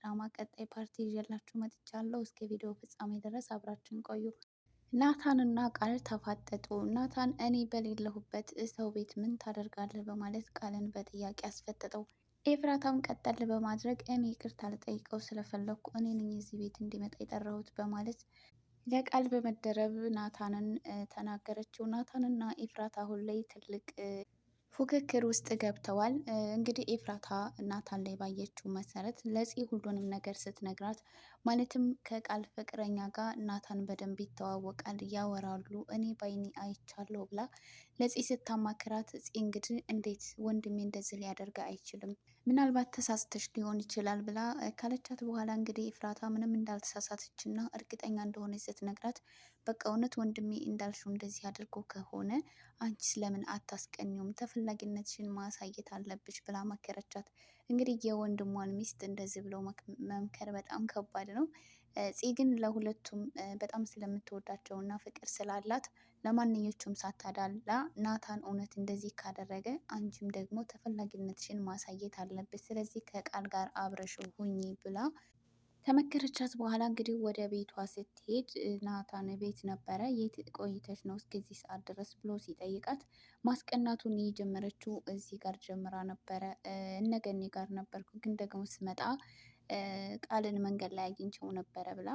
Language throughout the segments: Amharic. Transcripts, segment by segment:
ድራማ ቀጣይ ፓርቲ ይዤላችሁ መጥቻለሁ። እስከ ቪዲዮ ፍጻሜ ድረስ አብራችን ቆዩ። ናታንና ቃል ተፋጠጡ። ናታን እኔ በሌለሁበት ሰው ቤት ምን ታደርጋለህ በማለት ቃልን በጥያቄ አስፈጠጠው። ኤፍራታም ቀጠል በማድረግ እኔ ይቅርታ ልጠይቀው ስለፈለግኩ እኔ ነኝ እዚህ ቤት እንዲመጣ የጠራሁት በማለት ለቃል በመደረብ ናታንን ተናገረችው። ናታንና ኤፍራታ አሁን ላይ ትልቅ ፉክክር ውስጥ ገብተዋል። እንግዲህ ኤፍራታ ናታን ላይ ባየችው መሰረት ለፂ ሁሉንም ነገር ስትነግራት ማለትም ከቃል ፍቅረኛ ጋር ናታን በደንብ ይተዋወቃል፣ ያወራሉ፣ እኔ ባይኔ አይቻለሁ ብላ ለፂ ስታማክራት ፂ እንግዲህ እንዴት ወንድሜ እንደዚህ ሊያደርግ አይችልም፣ ምናልባት ተሳስተሽ ሊሆን ይችላል ብላ ካለቻት በኋላ እንግዲህ ኤፍራታ ምንም እንዳልተሳሳተችና እርግጠኛ እንደሆነ ስትነግራት በቃ እውነት ወንድሜ እንዳልሽው እንደዚህ አድርጎ ከሆነ አንቺ ስለምን አታስቀኙም? ተፈላጊነትሽን ማሳየት አለብሽ ብላ መከረቻት። እንግዲህ የወንድሟን ሚስት እንደዚህ ብሎ መምከር በጣም ከባድ ነው። ፂ ግን ለሁለቱም በጣም ስለምትወዳቸው እና ፍቅር ስላላት ለማንኞቹም ሳታዳላ ናታን እውነት እንደዚህ ካደረገ አንቺም ደግሞ ተፈላጊነትሽን ማሳየት አለብሽ፣ ስለዚህ ከቃል ጋር አብረሽ ሁኚ ብላ ከመከረቻት በኋላ እንግዲህ ወደ ቤቷ ስትሄድ ናታን ቤት ነበረ። የት ቆይተሽ ነው እስከዚህ ሰዓት ድረስ ብሎ ሲጠይቃት ማስቀናቱን የጀመረችው እዚህ ጋር ጀምራ ነበረ። እነገኔ ጋር ነበርኩ ግን ደግሞ ስመጣ ቃልን መንገድ ላይ አግኝቸው ነበረ ብላ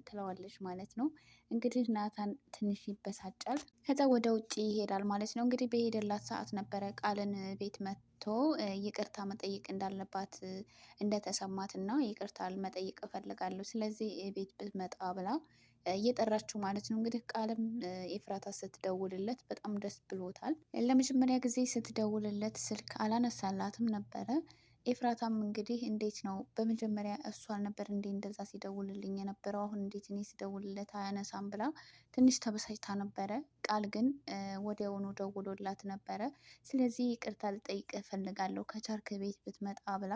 ትለዋለች ማለት ነው። እንግዲህ ናታን ትንሽ ይበሳጫል። ከዛ ወደ ውጭ ይሄዳል ማለት ነው። እንግዲህ በሄደላት ሰዓት ነበረ ቃልን ቤት መጥቶ ይቅርታ መጠየቅ እንዳለባት እንደተሰማት እና ይቅርታ መጠየቅ እፈልጋለሁ ስለዚህ ቤት ብትመጣ ብላ እየጠራችው ማለት ነው። እንግዲህ ቃልም ኤፍራታ ስትደውልለት በጣም ደስ ብሎታል። ለመጀመሪያ ጊዜ ስትደውልለት ስልክ አላነሳላትም ነበረ። ኤፍራታም እንግዲህ እንዴት ነው በመጀመሪያ እሱ አልነበር እንዴ እንደዛ ሲደውልልኝ የነበረው አሁን እንዴት እኔ ስደውልለት አያነሳም ብላ ትንሽ ተበሳጭታ ነበረ። ቃል ግን ወዲያውኑ ደውሎላት ነበረ። ስለዚህ ይቅርታ ልጠይቅ እፈልጋለሁ ከቻርክ ቤት ብትመጣ ብላ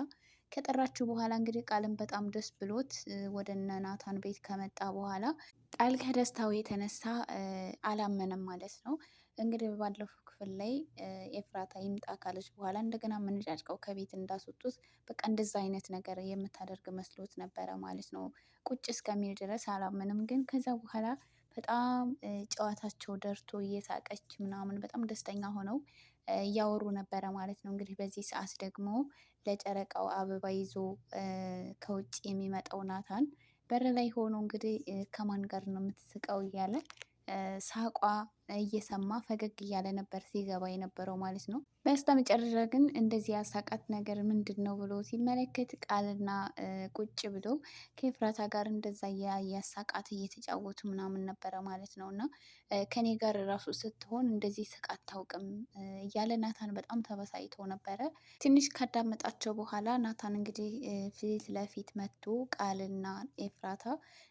ከጠራችው በኋላ እንግዲህ ቃልን በጣም ደስ ብሎት ወደ እነ ናታን ቤት ከመጣ በኋላ ቃል ከደስታው የተነሳ አላመነም ማለት ነው። እንግዲህ ባለፈው ክፍል ላይ ኤፍራታ ይምጣ ካለች በኋላ እንደገና ምንጫጭቀው ከቤት እንዳስወጡት በቃ እንደዛ አይነት ነገር የምታደርግ መስሎት ነበረ ማለት ነው። ቁጭ እስከሚል ድረስ አላመንም። ግን ከዛ በኋላ በጣም ጨዋታቸው ደርቶ እየሳቀች ምናምን በጣም ደስተኛ ሆነው እያወሩ ነበረ ማለት ነው። እንግዲህ በዚህ ሰዓት ደግሞ ለጨረቃው አበባ ይዞ ከውጭ የሚመጣው ናታን በር ላይ ሆኖ እንግዲህ ከማን ጋር ነው የምትስቀው እያለ ሳቋ እየሰማ ፈገግ እያለ ነበር ሲገባ የነበረው ማለት ነው። በስተ መጨረሻ ግን እንደዚህ ያሳቃት ነገር ምንድን ነው ብሎ ሲመለከት ቃልና ቁጭ ብሎ ከኤፍራታ ጋር እንደዛ ያሳቃት እየተጫወቱ ምናምን ነበረ ማለት ነው። እና ከኔ ጋር ራሱ ስትሆን እንደዚህ ስቃ አታውቅም እያለ ናታን በጣም ተበሳይቶ ነበረ። ትንሽ ካዳመጣቸው በኋላ ናታን እንግዲህ ፊት ለፊት መጥቶ ቃልና ኤፍራታ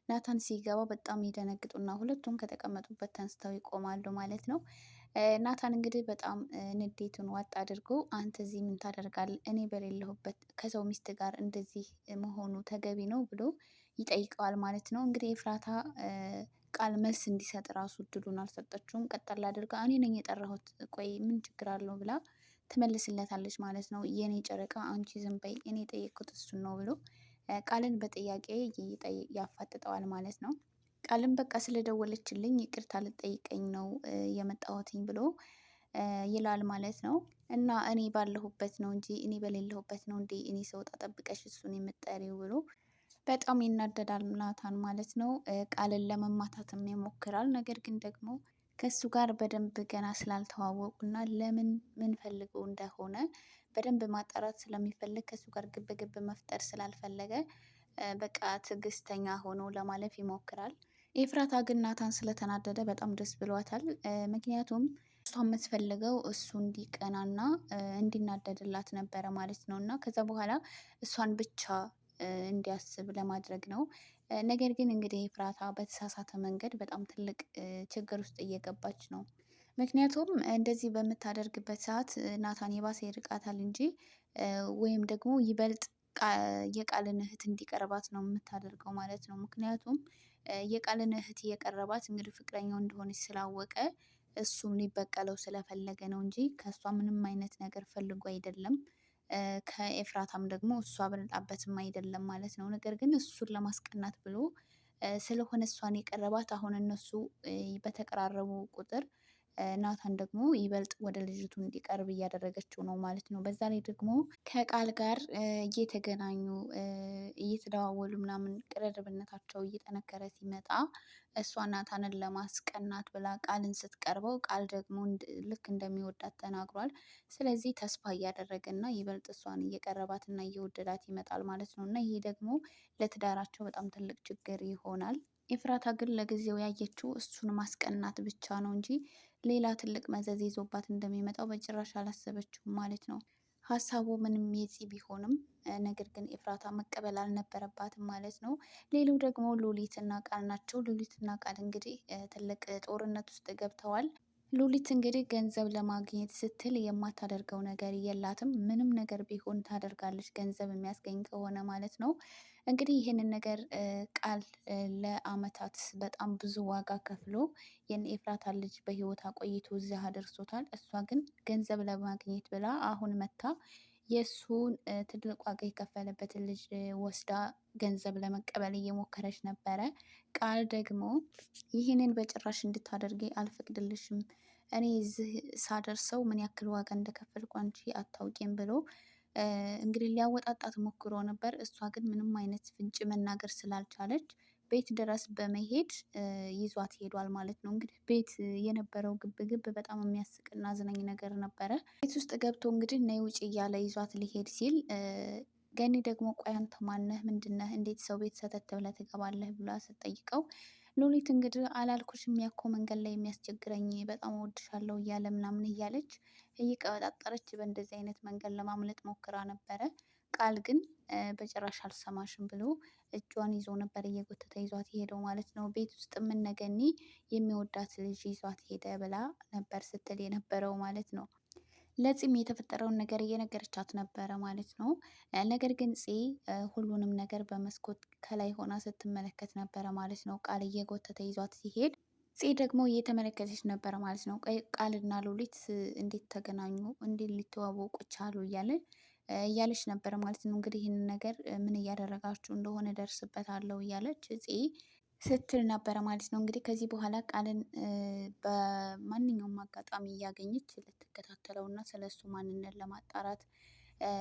ናታን ሲገባ በጣም ይደነግጡና ሁለቱም ከተቀመጡበት ተንስተው ይቆማሉ ማለት ነው። ናታን እንግዲህ በጣም ንዴቱን ዋጥ አድርጎ አንተ እዚህ ምን ታደርጋለህ? እኔ በሌለሁበት ከሰው ሚስት ጋር እንደዚህ መሆኑ ተገቢ ነው ብሎ ይጠይቀዋል ማለት ነው። እንግዲህ ኤፍራታ ቃል መልስ እንዲሰጥ ራሱ እድሉን አልሰጠችውም። ቀጠል አድርጋ እኔ ነኝ የጠራሁት ቆይ ምን ችግር አለው ብላ ትመልስለታለች ማለት ነው። የኔ ጨረቃ አንቺ ዝም በይ እኔ የጠየቅኩት እሱን ነው ብሎ ቃልን በጥያቄ ያፋጥጠዋል ማለት ነው። ቃልም በቃ ስለደወለችልኝ ይቅርታ ልጠይቀኝ ነው የመጣሁትኝ ብሎ ይላል ማለት ነው። እና እኔ ባለሁበት ነው እንጂ እኔ በሌለሁበት ነው እንዴ እኔ ስወጣ ጠብቀሽ እሱን የምትጠሪው ብሎ በጣም ይናደዳል ናታን ማለት ነው። ቃልን ለመማታትም ይሞክራል። ነገር ግን ደግሞ ከሱ ጋር በደንብ ገና ስላልተዋወቁና ለምን ምን ፈልገው እንደሆነ በደንብ ማጣራት ስለሚፈልግ ከሱ ጋር ግብ ግብ መፍጠር ስላልፈለገ በቃ ትዕግስተኛ ሆኖ ለማለፍ ይሞክራል። ኤፍራታ ግን ናታን ስለተናደደ በጣም ደስ ብሏታል። ምክንያቱም እሷ የምትፈልገው እሱ እንዲቀናና እንዲናደድላት ነበረ ማለት ነው። እና ከዛ በኋላ እሷን ብቻ እንዲያስብ ለማድረግ ነው። ነገር ግን እንግዲህ ኤፍራታ በተሳሳተ መንገድ በጣም ትልቅ ችግር ውስጥ እየገባች ነው። ምክንያቱም እንደዚህ በምታደርግበት ሰዓት ናታን የባሰ ይርቃታል እንጂ ወይም ደግሞ ይበልጥ የቃልን እህት እንዲቀርባት ነው የምታደርገው ማለት ነው። ምክንያቱም የቃልን እህት እየቀረባት እንግዲህ ፍቅረኛው እንደሆነች ስላወቀ እሱም ሊበቀለው ስለፈለገ ነው እንጂ ከእሷ ምንም አይነት ነገር ፈልጎ አይደለም። ከኤፍራታም ደግሞ እሷ በልጣበትም አይደለም ማለት ነው። ነገር ግን እሱን ለማስቀናት ብሎ ስለሆነ እሷን የቀረባት አሁን እነሱ በተቀራረቡ ቁጥር ናታን ደግሞ ይበልጥ ወደ ልጅቱ እንዲቀርብ እያደረገችው ነው ማለት ነው። በዛ ላይ ደግሞ ከቃል ጋር እየተገናኙ እየተደዋወሉ ምናምን ቅርርብነታቸው እየጠነከረ ሲመጣ እሷ ናታንን ለማስቀናት ብላ ቃልን ስትቀርበው ቃል ደግሞ ልክ እንደሚወዳት ተናግሯል። ስለዚህ ተስፋ እያደረገ እና ይበልጥ እሷን እየቀረባት እና እየወደዳት ይመጣል ማለት ነው። እና ይሄ ደግሞ ለትዳራቸው በጣም ትልቅ ችግር ይሆናል። ኤፍራታ ግን ለጊዜው ያየችው እሱን ማስቀናት ብቻ ነው እንጂ ሌላ ትልቅ መዘዝ ይዞባት እንደሚመጣው በጭራሽ አላሰበችውም ማለት ነው። ሀሳቡ ምንም የፂ ቢሆንም ነገር ግን ኤፍራታ መቀበል አልነበረባትም ማለት ነው። ሌላው ደግሞ ሉሊትና ቃል ናቸው። ሉሊትና ቃል እንግዲህ ትልቅ ጦርነት ውስጥ ገብተዋል። ሉሊት እንግዲህ ገንዘብ ለማግኘት ስትል የማታደርገው ነገር የላትም። ምንም ነገር ቢሆን ታደርጋለች፣ ገንዘብ የሚያስገኝ ከሆነ ማለት ነው። እንግዲህ ይህንን ነገር ቃል ለአመታት በጣም ብዙ ዋጋ ከፍሎ የኤፍራታ ልጅ በህይወት አቆይቶ እዚያ አደርሶታል። እሷ ግን ገንዘብ ለማግኘት ብላ አሁን መታ የእሱን ትልቅ ዋጋ የከፈለበትን ልጅ ወስዳ ገንዘብ ለመቀበል እየሞከረች ነበረ። ቃል ደግሞ ይህንን በጭራሽ እንድታደርጊ አልፈቅድልሽም፣ እኔ እዚህ ሳደርሰው ምን ያክል ዋጋ እንደከፈልኩ አንቺ አታውቂም ብሎ እንግዲህ ሊያወጣጣት ሞክሮ ነበር። እሷ ግን ምንም አይነት ፍንጭ መናገር ስላልቻለች ቤት ድረስ በመሄድ ይዟት ሄዷል ማለት ነው። እንግዲህ ቤት የነበረው ግብ በጣም የሚያስቅና አዝናኝ ነገር ነበረ። ቤት ውስጥ ገብቶ እንግዲህ ነይ ውጭ እያለ ይዟት ሊሄድ ሲል ገኒ ደግሞ ቆይ አንተ ማነህ? ምንድነህ? እንዴት ሰው ቤት ሰተት ብለህ ትገባለህ? ብላ ስትጠይቀው ሉሊት እንግዲህ አላልኩሽም ያኮ መንገድ ላይ የሚያስቸግረኝ በጣም እወድሻለሁ እያለ ምናምን እያለች እየቀበጣጠረች በእንደዚህ አይነት መንገድ ለማምለጥ ሞክራ ነበረ። ቃል ግን በጭራሽ አልሰማሽም ብሎ እጇን ይዞ ነበር እየጎተተ ይዟት የሄደው ማለት ነው። ቤት ውስጥ የምነገኒ የሚወዳት ልጅ ይዟት ሄደ ብላ ነበር ስትል የነበረው ማለት ነው። ለፂም የተፈጠረውን ነገር እየነገረቻት ነበረ ማለት ነው። ነገር ግን ፂ ሁሉንም ነገር በመስኮት ከላይ ሆና ስትመለከት ነበረ ማለት ነው። ቃል እየጎተተ ይዟት ሲሄድ ፂ ደግሞ እየተመለከተች ነበረ ማለት ነው። ቃልና ሉሊት እንዴት ተገናኙ? እንዴት ሊተዋወቁ ቻሉ? እያለች ነበረ ማለት ነው። እንግዲህ ይህንን ነገር ምን እያደረጋችሁ እንደሆነ ደርስበታለሁ እያለች ፂ ስትል ነበረ ማለት ነው። እንግዲህ ከዚህ በኋላ ቃልን በማንኛውም አጋጣሚ እያገኘች ልትከታተለው እና ስለሱ ማንነት ለማጣራት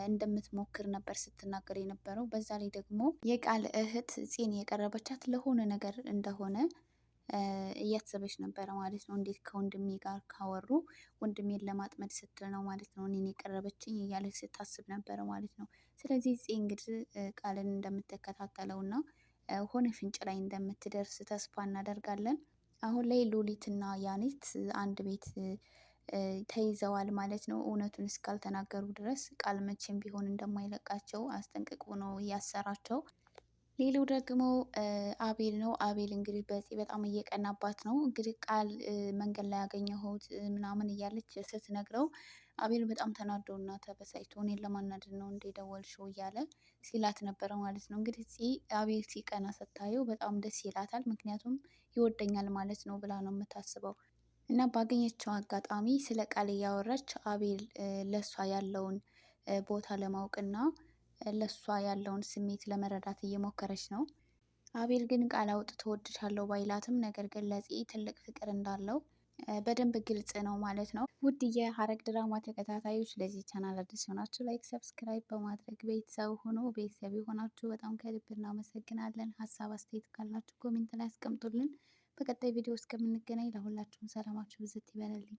እንደምትሞክር ነበር ስትናገር የነበረው። በዛ ላይ ደግሞ የቃል እህት ፂን የቀረበቻት ለሆነ ነገር እንደሆነ እያሰበች ነበረ ማለት ነው። እንዴት ከወንድሜ ጋር ካወሩ ወንድሜን ለማጥመድ ስትል ነው ማለት ነው እኔን የቀረበችኝ እያለች ስታስብ ነበረ ማለት ነው። ስለዚህ ፂ እንግዲህ ቃልን እንደምትከታተለው እና ሆነ ፍንጭ ላይ እንደምትደርስ ተስፋ እናደርጋለን። አሁን ላይ ሉሊትና ያኔት አንድ ቤት ተይዘዋል ማለት ነው። እውነቱን እስካልተናገሩ ድረስ ቃል መቼም ቢሆን እንደማይለቃቸው አስጠንቅቆ ነው እያሰራቸው። ሌላው ደግሞ አቤል ነው። አቤል እንግዲህ በዚህ በጣም እየቀናባት ነው። እንግዲህ ቃል መንገድ ላይ ያገኘሁት ምናምን እያለች ስትነግረው አቤል በጣም ተናዶና ተበሳጭቶ እኔን ለማናደድ ነው እንደ ደወልሽው እያለ ሲላት ነበረ ማለት ነው። እንግዲህ አቤል ሲቀና ስታየው በጣም ደስ ይላታል። ምክንያቱም ይወደኛል ማለት ነው ብላ ነው የምታስበው። እና ባገኘችው አጋጣሚ ስለ ቃል እያወራች አቤል ለእሷ ያለውን ቦታ ለማወቅና ለእሷ ያለውን ስሜት ለመረዳት እየሞከረች ነው። አቤል ግን ቃል አውጥቶ እወድሻለሁ ባይላትም ነገር ግን ለፂ ትልቅ ፍቅር እንዳለው በደንብ ግልጽ ነው ማለት ነው። ውድ የሐረግ ድራማ ተከታታዮች ለዚህ ቻናል አዲስ ሆናችሁ ላይክ፣ ሰብስክራይብ በማድረግ ቤተሰብ ሆኖ ቤተሰብ የሆናችሁ በጣም ከልብ እናመሰግናለን። ሀሳብ አስተያየት ካላችሁ ኮሜንት ላይ አስቀምጡልን። በቀጣይ ቪዲዮ እስከምንገናኝ ለሁላችሁም ሰላማችሁ ብዝት ይበልልኝ።